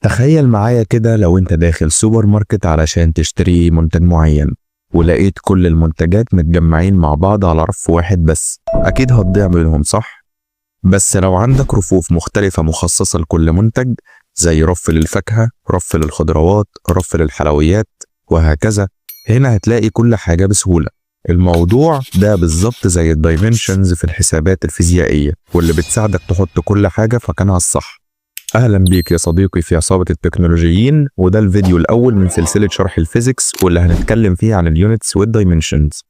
تخيل معايا كده لو انت داخل سوبر ماركت علشان تشتري منتج معين، ولقيت كل المنتجات متجمعين مع بعض على رف واحد بس. اكيد هتضيع منهم، صح؟ بس لو عندك رفوف مختلفة مخصصة لكل منتج، زي رف للفاكهة، رف للخضروات، رف للحلويات، وهكذا، هنا هتلاقي كل حاجة بسهولة. الموضوع ده بالظبط زي الدايمنشنز في الحسابات الفيزيائية، واللي بتساعدك تحط كل حاجة في مكانها الصح. أهلا بيك يا صديقي في عصابة التكنولوجيين، وده الفيديو الأول من سلسلة شرح الفيزيكس، واللي هنتكلم فيه عن اليونتس والدايمنشنز.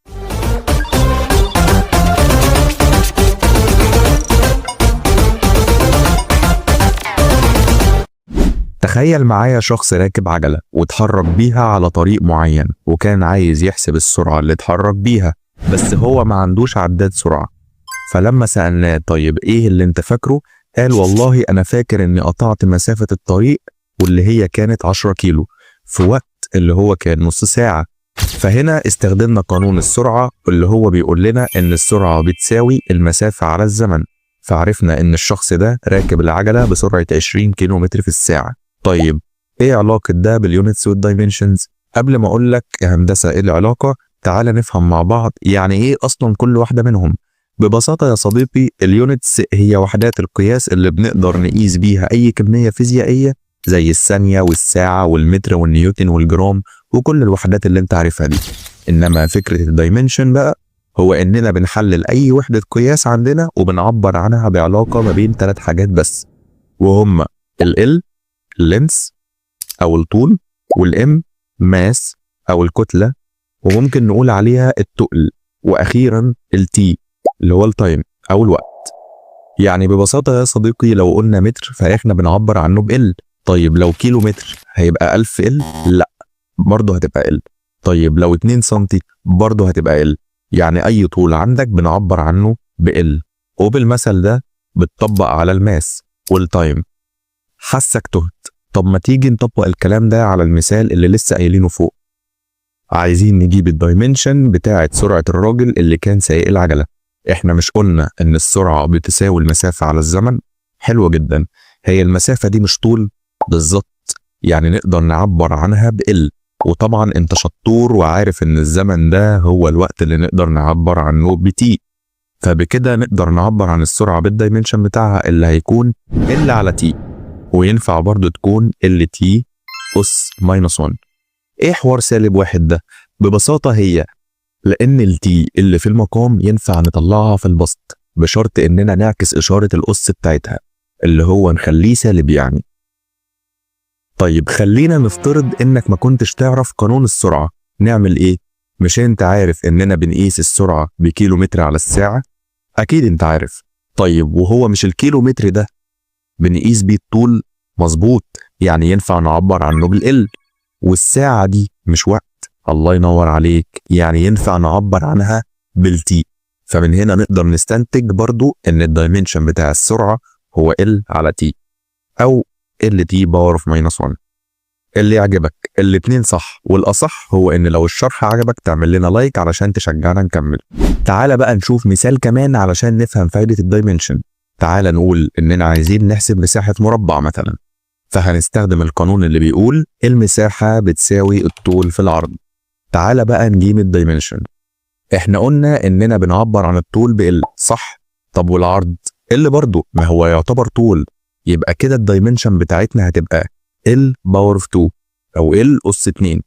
تخيل معايا شخص راكب عجلة واتحرك بيها على طريق معين، وكان عايز يحسب السرعة اللي اتحرك بيها، بس هو ما عندوش عداد سرعة. فلما سألناه طيب ايه اللي انت فاكره؟ قال والله انا فاكر اني قطعت مسافة الطريق واللي هي كانت 10 كيلو في وقت اللي هو كان نص ساعة. فهنا استخدمنا قانون السرعة اللي هو بيقول لنا ان السرعة بتساوي المسافة على الزمن، فعرفنا ان الشخص ده راكب العجلة بسرعة 20 كيلو متر في الساعة. طيب ايه علاقة ده باليونتس والدايمنشنز؟ قبل ما اقول لك يا هندسة ايه العلاقة، تعال نفهم مع بعض يعني ايه اصلا كل واحدة منهم. ببساطة يا صديقي، اليونتس هي وحدات القياس اللي بنقدر نقيس بيها اي كمية فيزيائية، زي الثانية والساعة والمتر والنيوتن والجرام وكل الوحدات اللي انت عارفها دي. انما فكرة الدايمنشن بقى هو اننا بنحلل اي وحدة قياس عندنا وبنعبر عنها بعلاقة ما بين 3 حاجات بس، وهم ال اللينس او الطول، والام ماس او الكتلة، وممكن نقول عليها التقل، واخيرا التي اللي هو التايم او الوقت. يعني ببساطة يا صديقي، لو قلنا متر فاحنا بنعبر عنه بال. طيب لو كيلو متر هيبقى 1000 ال؟ لا، برضه هتبقى ال. طيب لو 2 سنتي برضه هتبقى ال. يعني اي طول عندك بنعبر عنه بال. وبالمثل ده بتطبق على الماس والتايم. حسك تهت؟ طب ما تيجي نطبق الكلام ده على المثال اللي لسه قايلينه فوق. عايزين نجيب الدايمنشن بتاعة سرعة الراجل اللي كان سايق العجلة. احنا مش قلنا ان السرعة بتساوي المسافة على الزمن؟ حلوة جدا. هي المسافة دي مش طول؟ بالظبط، يعني نقدر نعبر عنها بال. وطبعا انت شطور وعارف ان الزمن ده هو الوقت اللي نقدر نعبر عنه بتي. فبكده نقدر نعبر عن السرعة بالدايمنشن بتاعها اللي هيكون ال على تي، وينفع برضو تكون ال تي أس ماينس 1. ايه حوار سالب واحد ده؟ ببساطة هي لأن التي اللي في المقام ينفع نطلعها في البسط، بشرط إننا نعكس إشارة الأس بتاعتها اللي هو نخليه سالب يعني. طيب خلينا نفترض إنك ما كنتش تعرف قانون السرعة، نعمل إيه؟ مش أنت عارف إننا بنقيس السرعة بكيلو متر على الساعة؟ أكيد أنت عارف. طيب وهو مش الكيلو متر ده بنقيس بيه الطول؟ مظبوط، يعني ينفع نعبر عنه بالال. والساعة دي مش وقت، الله ينور عليك، يعني ينفع نعبر عنها بالتي. فمن هنا نقدر نستنتج برضو ان الدايمنشن بتاع السرعة هو ال على تي، او ال تي باور اوف ماينس 1. اللي يعجبك، الاتنين صح، والاصح هو ان لو الشرح عجبك تعمل لنا لايك علشان تشجعنا نكمل. تعال بقى نشوف مثال كمان علشان نفهم فايدة الدايمنشن. تعال نقول اننا عايزين نحسب مساحة مربع مثلا، فهنستخدم القانون اللي بيقول المساحة بتساوي الطول في العرض. تعال بقى نجيب الدايمنشن. احنا قلنا اننا بنعبر عن الطول بال، صح؟ طب والعرض؟ ال برضو، ما هو يعتبر طول. يبقى كده الدايمنشن بتاعتنا هتبقى ال باور اوف 2 او ال اس 2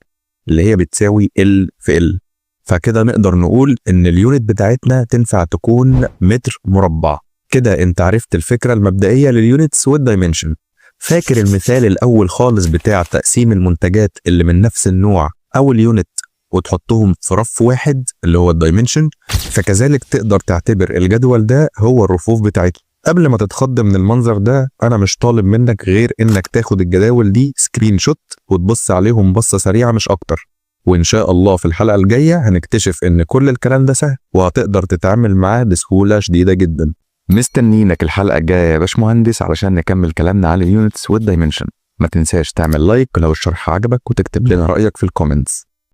اللي هي بتساوي ال في ال. فكده نقدر نقول ان اليونت بتاعتنا تنفع تكون متر مربع. كده انت عرفت الفكرة المبدئية لليونتس والدايمنشن. فاكر المثال الأول خالص بتاع تقسيم المنتجات اللي من نفس النوع أو اليونت وتحطهم في رف واحد اللي هو الدايمنشن؟ فكذلك تقدر تعتبر الجدول ده هو الرفوف بتاعتنا. قبل ما تتخض من المنظر ده، أنا مش طالب منك غير إنك تاخد الجداول دي سكرين شوت وتبص عليهم بصة سريعة مش أكتر. وإن شاء الله في الحلقة الجاية هنكتشف إن كل الكلام ده سهل وهتقدر تتعامل معاه بسهولة شديدة جدا. مستنيينك الحلقة الجاية يا باشمهندس علشان نكمل كلامنا على اليونتس والدايمنشن. ما تنساش تعمل لايك لو الشرح عجبك وتكتب لنا رأيك في الكومنتس.